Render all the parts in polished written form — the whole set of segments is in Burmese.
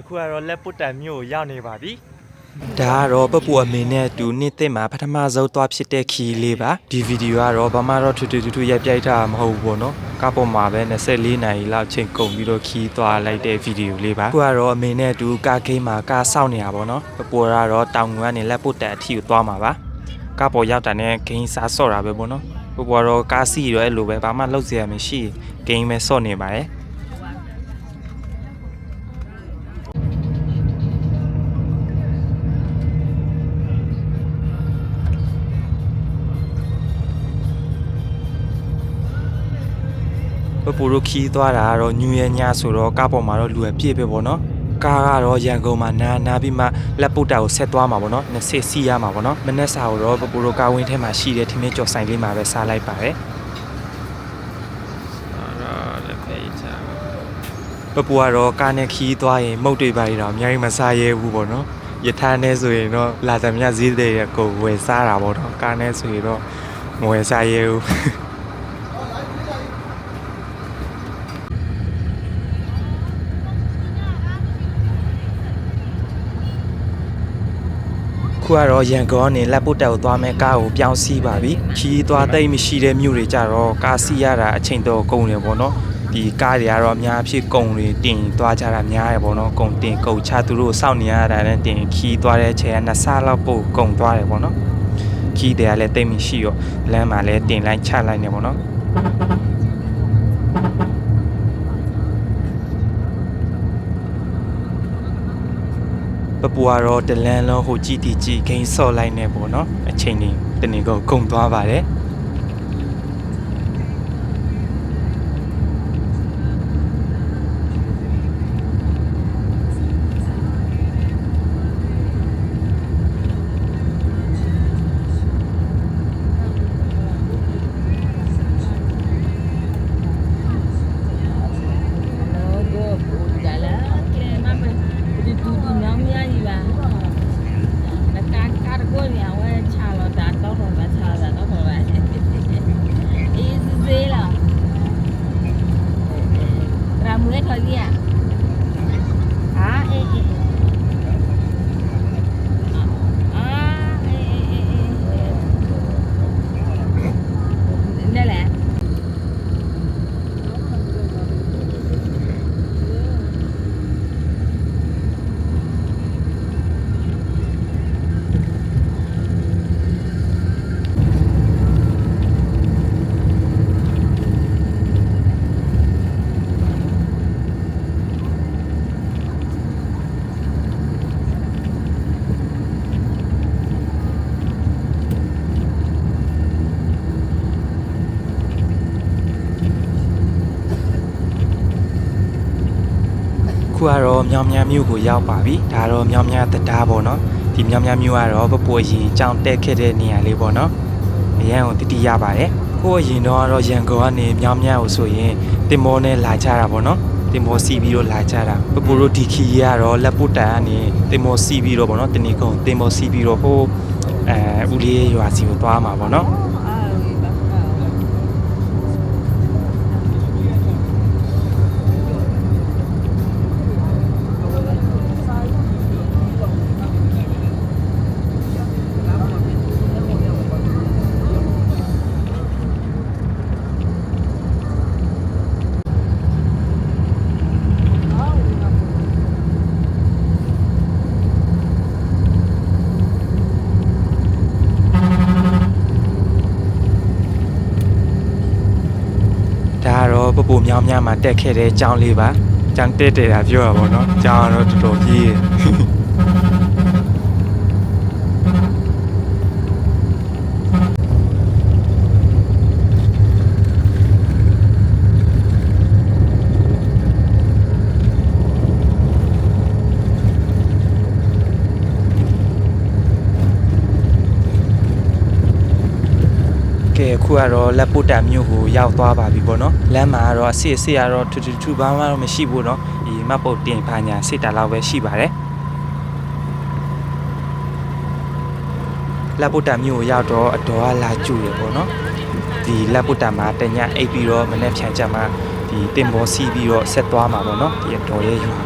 ခုကတော့လက်ပုတ်တံမြို့ရောက်နေပါပြီ ဒါကတော့ပပူအမေနဲ့တူနှစ်သက်မှာပထမဆုံးသွားဖြစ်တဲ့ခီးလေးပါဒီဗီဒီယိုကတော့ဘာမှတော့ထူထူရိုက်ပြိုက်တာမဟုတ်ဘူးပေါ့နော်ကားပေါ်မှာပဲ24နာရီလောက်ချိန်ကုန်ပြီးတော့ခီးသွားလိုက်တဲ့ဗီဒီယိုလေးပါခုကတော့အမေနဲ့တူကားဂိမ်းမှာကားစောင့်နေတာပေါ့နော်ပပူကတော့တောင်ငွေကနေလက်ပုတ်တံအထီကိုသွားမှာပါကားပေါ်ရောက်တာနဲ့ဂိမ်းစားဆော့တာပဲပေါ့နော်ပပူကတော့ကားစီးတော့အဲ့လိုပဲဘာမှလုပ်စရာမရှိဂိမ်းပဲဆော့နေပါတယ်ပပူတို့ခီးသွားတာကတော့ညူရညဆိုတော့ကားပေါ်မှာတော့လူအပြည့်ပဲပေါ့နော်ကားကတော့ရန်ကုန်မှာနာပြီးမှလက်ပုတ်တာကိုဆက်သွားမှာပေါ့နော်20စီးရမှာပေါ့နော်မနေ့စာကိုတော့ပပူတို့ကားဝင်းထဲမှာရှိတဲ့ထင်းမင်းကြော်ဆိုင်လေးမှာပဲစားလိုက်ပါတယ်ပပူကတော့ကားနဲ့ခီးသွားရင်မုတ်တွေပါရတော့အများကြီးမစားရဲဘူးပေါ့နော်ရထားနဲ့ဆိုရင်တော့လာသမျှဈေးတွေကိုဝယ်စားတာပေါ့နော်ကားနဲ့ဆိုရင်တော့မဝယ်စားရဲဘူးခုကတော့ရန်ကုန်ကနေလက်ပုတ်တက်ကိုသွားမယ်ကားကိုပြောင်းစီးပါပြီခီးသွားသိမ့်မရှိတဲ့မြို့တွေကြတော့ကားစီးရတာအချိန်တော့ကုန်တယ်ပေါ့နော်ဒီကားတွေကတော့အများအဖြစ်ကုန်တွေတင်သွားကြတာများရပေါ့နော်ကုန်တင်ကုန်ချသူတို့စောင့်နေရတာနဲ့တင်ခီးသွားတဲ့အချိန်က2ဆလောက်ပို့ကုန်သွားတယ်ပေါ့နော်ခီးတွေကလည်းသိမ့်မရှိရောလမ်းမှာလည်းတင်လိုက်ချလိုက်နေပေါ့နော်ပပူကတော့တလန်းလုံးဟိုကြည့်တီကြည့်ဂိမ်းဆော့လိုက်နေပေါ့နော်အချိန်ကြီးတနေ့ကိုကုန်သွားပါတယ်ခုကတော့မြောင်မြမြို့ကိုရောက်ပါပြီဒါတော့မြောင်မြတရားပေါ့နော်ဒီမြောင်မြမြို့ကတော့ပပူအရင်ကြောင်းတက်ခဲ့တဲ့နေရာလေးပေါ့နော်အရန်ကိုတတိရပါတယ်ခုအရင်တော့ရန်ကုန်ကနေမြောင်မြကိုဆိုရင်တင်မောနဲ့လာကြတာပေါ့နော်တင်မောစီးပြီးတော့လာကြတာပပူတို့ဒီခီးကတော့လက်ပုတ်တန်ကနေတင်မောစီးပြီးတော့ပေါ့နော်တဏီကုန်းတင်မောစီးပြီးတော့ဟိုဦးလေးရွာစီကိုသွားမှာပေါ့နော်ဒါတော့ပပူမြောင်းများမှာတက်ခဲ့တဲ့ကျောင်းလေးပါကျောင်းတက်တာပြောရပါတော့နော်ကျောင်းကတော့တော်တော်ကြီးရကဲခုကတော့လက်ပုတ်တံမြို့ကိုရောက်သွားပါပြီပေါ့နော်လမ်းမှာကတော့အစစ်ကတော့ထူဘာမှတော့မရှိဘူးเนาะဒီမတ်ပုတ်တင်ပါညာစစ်တာလောက်ပဲရှိပါတယ်လက်ပုတ်တံမြို့ကိုရောက်တော့အတော်ကလာကျူတယ်ပေါ့နော်ဒီလက်ပုတ်တံမှာတညအိပ်ပြီးတော့မနေ့ဖြန်ချက်မှာဒီတင်ဘောစီးပြီးတော့ဆက်သွားမှာပေါ့နော်ဒီအတော်ရဲ့ရွာ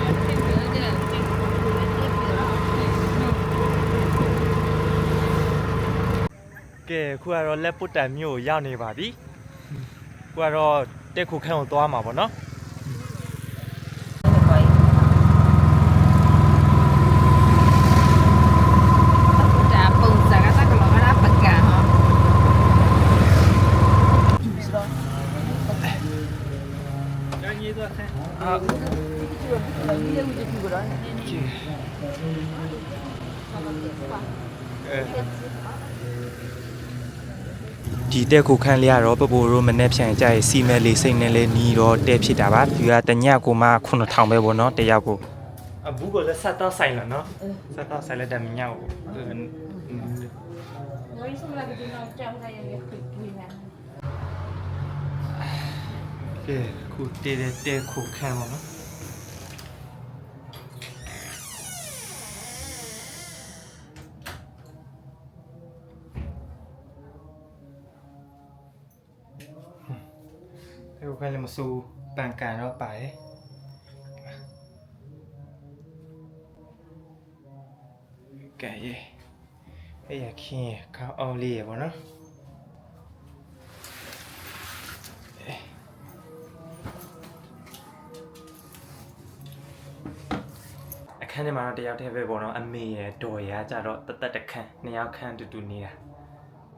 ကဲခုကတော့လက်ပုတ်တန်မြို့ကိုရောက်နေပါပြီခုကတော့တက်ခုခန့်ကိုသွားမှာပေါ့နော် ဒီတက်ခုခန့်လေးကတော့ပပူတို့မနေ့ဖြန်ကြရဲ့စီမဲလေးစိတ်နဲ့လေးနီးတော့တဲဖြစ်တာပါဒီကတညကိုမှ9000ပဲပေါ့နော်တယောက်ကို အဘူးကိုလည်းဆက်တော့ဆိုင်လာနော်ဆက်တော့ဆိုင်လက်တမညောက် Nói xong là cái gì nó trong này là việc tùy là ကဲခုတဲခုခန့်ပေါ့နော်တဲခုခန့်လည်းမစိုးပန်ကန်တော့ပါတယ်ကဲရေအဲ့ရခင်းခေါင်းအောင်လေးရပေါ့နော်အခန်းထဲမှာတော့တယောက်တည်းပဲပေါ့နော်အမေရတော်ရကြတော့တသက်တခန်းနှစ်ယောက်ခန်းတူတူနေတာ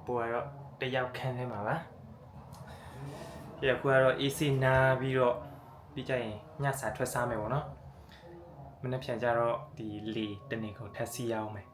ပိုကတော့တယောက်ခန်းထဲမှာပါဒီအခုကတော့ AC နာပြီးတော့ပြီးကြရင်ညစာထွက်စားမယ်ပေါ့နော်မနေ့ပြန်ကြတော့ဒီလေတနေကုန်ထက်စီရအောင်မယ်